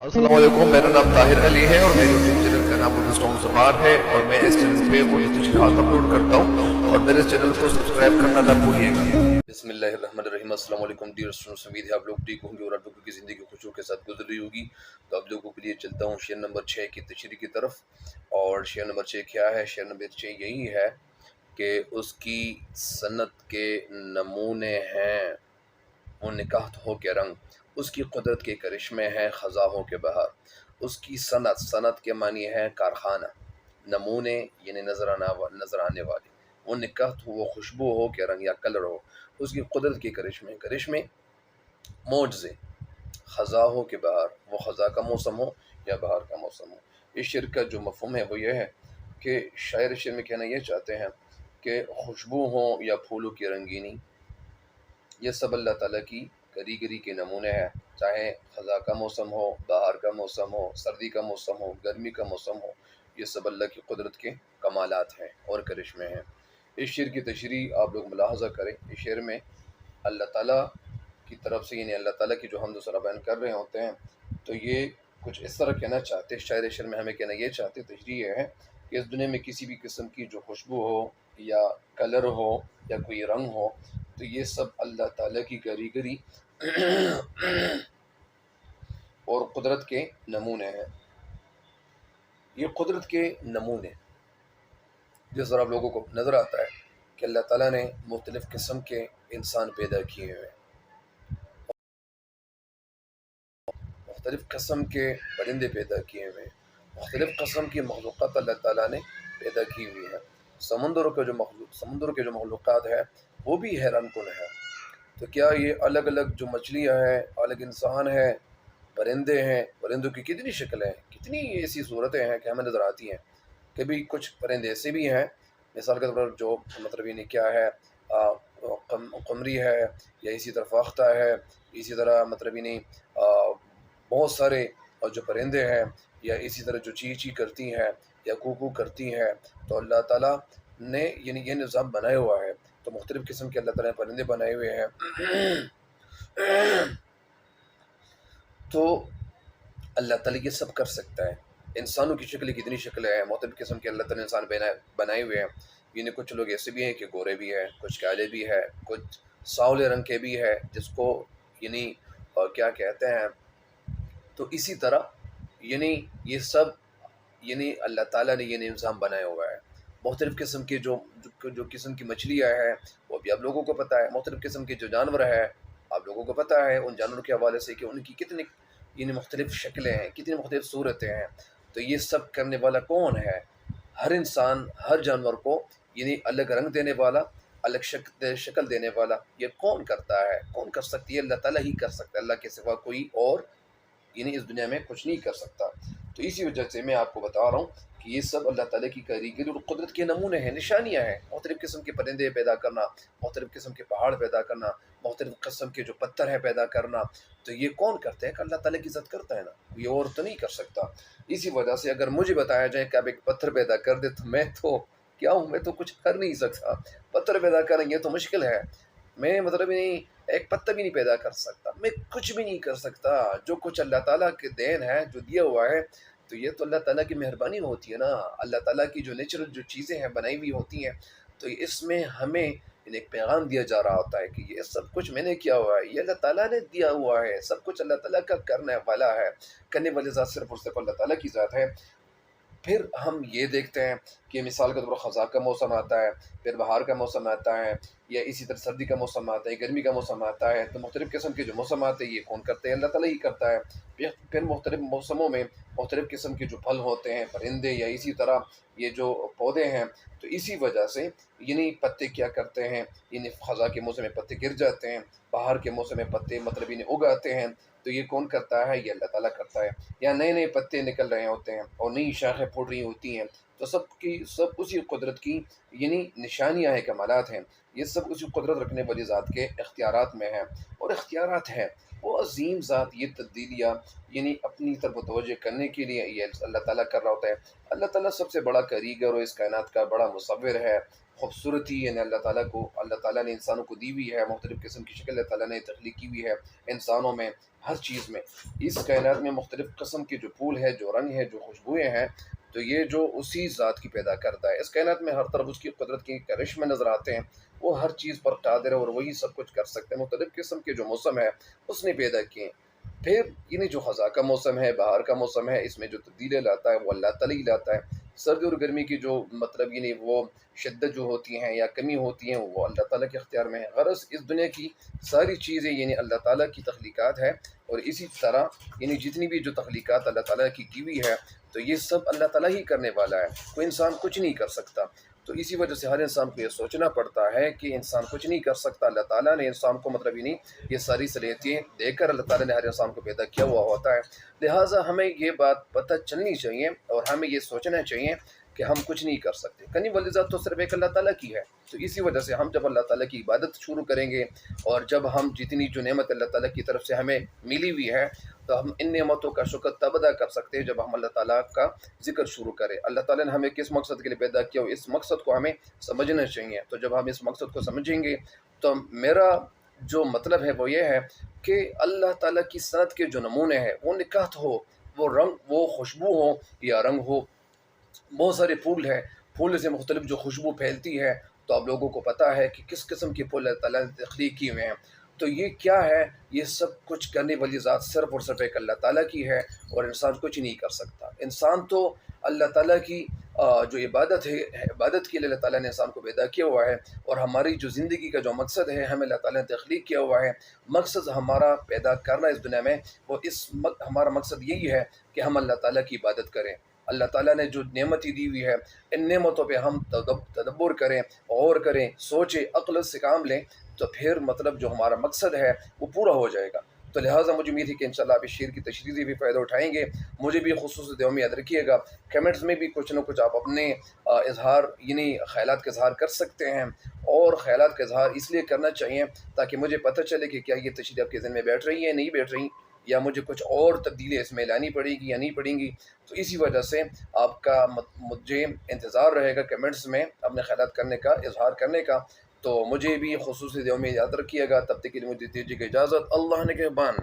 अस्सलाम वालेकुम, मेरा नाम ताहिर अली है और मेरे यूट्यूब चैनल का नाम उर्दू सॉन्ग ज़बान है और मैं इस चैनल पे उर्दू तशरीहात अपलोड करता हूँ और मेरे चैनल को सब्सक्राइब करना ना भूलिएगा। बिस्मिल्लाहिर्रहमानिर्रहीम। अस्सलाम वालेकुम डियर स्टूडेंट्स, उम्मीद है आप लोग ठीक होंगे और आप लोगों की ज़िंदगी खुशियों के साथ गुजर रही होगी। तो आप लोगों के लिए चलता हूँ शेयर नंबर 6 की तशरीह की तरफ। और शेयर नंबर 6 क्या है? शेयर नंबर 6 यही है कि उसकी सनत के नमूने हैं वो निकाहतों के रंग, उसकी कुदरत के करिश्मे हैं ख़ज़ाहों के बहार। उसकी सनत, सनत के मानी है कारखाना, नमूने यानी नज़र आने वाले, वो निकाहत हो, वो खुशबू हो के रंग या कलर हो, उसकी कुदरत के करिश्मे, करिश्मे मोज़े ख़ज़ाहों के बहार, वो ख़ज़ा का मौसम हो या बहार का मौसम हो। इस शेर का जो मफ़हूम है वो ये है कि शायर शेर में कहना ये चाहते हैं कि खुशबू हो या फूलों की रंगीनी, ये सब अल्लाह ताला की कारीगरी के नमूने हैं। चाहे ख़ज़ा का मौसम हो, बहार का मौसम हो, सर्दी का मौसम हो, गर्मी का मौसम हो, ये सब अल्लाह की कुदरत के कमालात हैं और करिश्मे हैं। इस शेर की तशरीह आप लोग मुलाहज़ा करें। इस शेर में अल्लाह ताला की तरफ से यानी अल्लाह ताला की जो हम्द व सना बयान कर रहे होते हैं, तो ये कुछ इस तरह कहना चाहते हैं शायर शेर में, हमें कहना ये चाहते, तशरीह ये है कि इस दुनिया में किसी भी किस्म की जो खुशबू हो या कलर हो या कोई रंग हो, तो ये सब अल्लाह ताला की कारीगरी और कुदरत के नमूने हैं। ये कुदरत के नमूने जिस तरह आप लोगों को नज़र आता है कि अल्लाह ताला ने मुख्तलिफ़ किस्म के इंसान पैदा किए हुए हैं, मुख्तलिफ़ किस्म के परिंदे पैदा किए हुए हैं, मुख्तलिफ़ किस्म की मखलूक़ात अल्लाह ताला ने पैदा की हुई है। समुंदरों के जो मखलूक़ात है वो भी हैरान कुन है। तो क्या ये अलग अलग जो मछलियाँ हैं, अलग इंसान हैं, परिंदे हैं, परिंदों की कितनी शक्लें हैं, कितनी ऐसी सूरतें हैं कि हमें नज़र आती हैं। कभी कुछ परिंदे ऐसे भी हैं, मिसाल के तौर पर जो मतलब यानी क्या है, कमरी है, या इसी तरह फाख्ता है, इसी तरह मतलब यानी बहुत सारे जो परिंदे हैं, या इसी तरह जो ची ची करती हैं या कू करती हैं। तो अल्लाह ताला ने यानी ये निज़ाम बनाया हुआ है। तो मुख्तलिफ़ किस्म के अल्लाह ताला ने परिंदे बनाए हुए हैं। तो अल्लाह ताला ये सब कर सकता है। इंसानों की शक्ल कितनी शक्लें हैं, मुख्तलिफ़ किस्म के अल्लाह ताला ने इंसान बनाए हुए हैं। यानी कुछ लोग ऐसे भी हैं कि गोरे भी हैं, कुछ काले भी हैं, कुछ सांवले रंग के भी हैं, जिसको यानी क्या कहते हैं। तो इसी तरह यानी ये सब यानी अल्लाह ताला ने ये निज़ाम बनाया हुआ है। मुख्तलिफ़ किस्म के जो किस्म की मछलियाँ हैं वो भी आप लोगों को पता है। मुख्तलिफ़ किस्म के जो जानवर हैं आप लोगों को पता है उन जानवरों के हवाले से कि उनकी कितनी यानी मुख्तलिफ़ शक्लें हैं, कितनी मुख्तलिफ़ सूरतें हैं। तो ये सब करने वाला कौन है? हर इंसान, हर जानवर को यानी अलग रंग देने वाला, अलग शक्ल देने वाला, ये कौन करता है? कौन कर सकती है? अल्लाह ताला ही कर सकता है। अल्लाह के सिवा कोई और यानी इस दुनिया में कुछ नहीं कर सकता। तो इसी वजह से मैं आपको बता रहा हूँ कि ये सब अल्लाह ताला की कारीगरी और कुदरत के नमूने हैं, निशानियाँ हैं। मुख्तलिफ़ किस्म के परिंदे पैदा करना, मुख्तलिफ़ किस्म के पहाड़ पैदा करना, मुख्तलिफ़ किस्म के जो पत्थर हैं पैदा करना, तो ये कौन करते हैं? कि अल्लाह ताला की ज़ात करता है ना, ये और तो नहीं कर सकता। इसी वजह से अगर मुझे बताया जाए कि आप एक पत्थर पैदा कर दे, तो मैं तो क्या हूँ, मैं तो कुछ कर नहीं सकता। पत्थर पैदा करेंगे तो मुश्किल है। मैं मतलब नहीं एक पत्ता भी नहीं पैदा कर सकता, मैं कुछ भी नहीं कर सकता। जो कुछ अल्लाह ताला के देन है, जो दिया हुआ है, तो ये तो अल्लाह ताला की मेहरबानी होती है ना। अल्लाह ताला की जो नेचुरल जो चीज़ें हैं बनाई हुई होती हैं, तो इसमें हमें एक पैगाम दिया जा रहा होता है कि ये सब कुछ मैंने किया हुआ है, ये अल्लाह ताला ने दिया हुआ है, सब कुछ अल्लाह ताला का करने वाला है। करने वाली ज़ात सिर्फ़ और सिर्फ़ अल्लाह ताला की ज़ात है। फिर हम ये देखते हैं कि मिसाल के तौर पर ख़ज़ा का मौसम आता है, फिर बहार का मौसम आता है, या इसी तरह सर्दी का मौसम आता है, गर्मी का मौसम आता है। तो मुख्तलिफ़ किस्म के जो मौसम आते हैं ये कौन करते हैं? अल्लाह ताला ही करता है। फिर मुख्तलिफ़ मौसमों में मुख्तलिफ़ किस्म के जो फल होते हैं, परिंदे या इसी तरह ये जो पौधे हैं, तो इसी वजह से यानी पत्ते क्या करते हैं, यानी ख़ज़ा के मौसम में पत्ते गिर जाते हैं, बहार के मौसम में पत्ते मतलब इन्हें उग आते हैं। तो ये कौन करता है? ये अल्लाह ताला करता है। या नए-नए पत्ते निकल रहे होते हैं और नई शाखें फूट रही होती हैं, तो सब उसी कुदरत की यानी निशानियाँ हैं, कमालात हैं। ये सब उसी कुदरत रखने वाली ज़ात के इख्तियारात में हैं, और इख्तियारात हैं। वो अज़ीम ज़ात ये तब्दीलियाँ یعنی اپنی طرف متوجہ کرنے کے لیے یہ اللہ تعالیٰ کر رہا ہوتا ہے۔ اللہ تعالیٰ سب سے بڑا کاریگر اور اس کائنات کا بڑا مصور ہے۔ خوبصورتی یعنی اللہ تعالیٰ نے انسانوں کو دی ہوئی ہے، مختلف قسم کی شکل اللہ تعالیٰ نے تخلیق کی ہوئی ہے انسانوں میں، ہر چیز میں۔ اس کائنات میں مختلف قسم کے جو پھول ہے، جو رنگ ہے، جو خوشبوئیں ہیں، تو یہ جو اسی ذات کی پیدا کرتا ہے۔ اس کائنات میں ہر طرف اس کی قدرت کے کرشمے نظر آتے ہیں۔ وہ ہر چیز پر قادر ہے اور وہی سب کچھ کر سکتے ہیں۔ مختلف قسم کے جو موسم ہے اس نے پیدا کیے۔ پھر یعنی جو خزاں کا موسم ہے، بہار کا موسم ہے، اس میں جو تبدیلی لاتا ہے وہ اللہ تعالیٰ ہی لاتا ہے۔ سردی اور گرمی کی جو مطلب یعنی وہ شدت جو ہوتی ہیں یا کمی ہوتی ہیں وہ اللہ تعالیٰ کے اختیار میں ہے۔ غرض اس دنیا کی ساری چیزیں یعنی اللہ تعالیٰ کی تخلیقات ہے، اور اسی طرح یعنی جتنی بھی جو تخلیقات اللہ تعالیٰ کی ہوئی ہے تو یہ سب اللہ تعالیٰ ہی کرنے والا ہے، کوئی انسان کچھ نہیں کر سکتا۔ تو اسی وجہ سے ہر انسان کو یہ سوچنا پڑتا ہے کہ انسان کچھ نہیں کر سکتا، اللہ تعالیٰ نے انسان کو مطلب ہی نہیں یہ ساری صلاحیتیں دے کر اللہ تعالیٰ نے ہر انسان کو پیدا کیا ہوا ہوتا ہے۔ لہٰذا ہمیں یہ بات پتہ چلنی چاہیے اور ہمیں یہ سوچنا چاہیے کہ ہم کچھ نہیں کر سکتے۔ کنی والی ذات تو صرف ایک اللہ تعالیٰ کی ہے۔ تو اسی وجہ سے ہم جب اللہ تعالیٰ کی عبادت شروع کریں گے اور جب ہم جتنی جو نعمت اللہ تعالیٰ کی طرف سے ہمیں ملی ہوئی ہے تو ہم ان نعمتوں کا شکر تب ادا کر سکتے ہیں جب ہم اللہ تعالیٰ کا ذکر شروع کریں۔ اللہ تعالیٰ نے ہمیں کس مقصد کے لیے پیدا کیا ہو، اس مقصد کو ہمیں سمجھنا چاہیے۔ تو جب ہم اس مقصد کو سمجھیں گے تو میرا جو مطلب ہے وہ یہ ہے کہ اللہ تعالیٰ کی صنعت کے جو نمونے ہیں، وہ نکات ہو، وہ رنگ، وہ خوشبو ہو یا رنگ ہو۔ بہت سارے پھول ہیں، پھول سے مختلف جو خوشبو پھیلتی ہے، تو آپ لوگوں کو پتہ ہے کہ کس قسم کے پھول اللہ تعالیٰ نے تخلیق کیے ہوئے ہیں۔ تو یہ کیا ہے؟ یہ سب کچھ کرنے والی ذات صرف اور صرف ایک اللہ تعالیٰ کی ہے، اور انسان کچھ نہیں کر سکتا۔ انسان تو اللہ تعالیٰ کی جو عبادت ہے، عبادت کے لیے اللہ تعالیٰ نے انسان کو پیدا کیا ہوا ہے، اور ہماری جو زندگی کا جو مقصد ہے ہمیں اللہ تعالیٰ نے تخلیق کیا ہوا ہے۔ مقصد ہمارا پیدا کرنا اس دنیا میں، وہ ہمارا مقصد یہی ہے کہ ہم اللہ تعالیٰ کی عبادت کریں۔ اللہ تعالیٰ نے جو نعمتیں دی ہوئی ہے ان نعمتوں پہ ہم تدبر کریں، غور کریں، سوچیں، عقل سے کام لیں، تو پھر مطلب جو ہمارا مقصد ہے وہ پورا ہو جائے گا۔ تو لہٰذا مجھے امید ہے کہ انشاءاللہ آپ اس شعر کی تشریح سے بھی فائدہ اٹھائیں گے۔ مجھے بھی خصوصی دعا میں یاد رکھیے گا، کمنٹس میں بھی کچھ نہ کچھ آپ اپنے اظہار یعنی خیالات کا اظہار کر سکتے ہیں، اور خیالات کا اظہار اس لیے کرنا چاہیے تاکہ مجھے پتہ چلے کہ کیا یہ تشریح آپ کے ذہن میں بیٹھ رہی ہے، نہیں بیٹھ رہی، یا مجھے کچھ اور تبدیلی اس میں لانی پڑے گی یا نہیں پڑیں گی۔ تو اسی وجہ سے آپ کا مجھے انتظار رہے گا کمنٹس میں اپنے خیالات کرنے کا، اظہار کرنے کا۔ تو مجھے بھی خصوصی دعا میں یاد رکھیے گا۔ تب تک کے لیے مجھے دیجیے گا اجازت۔ اللہ نگہبان۔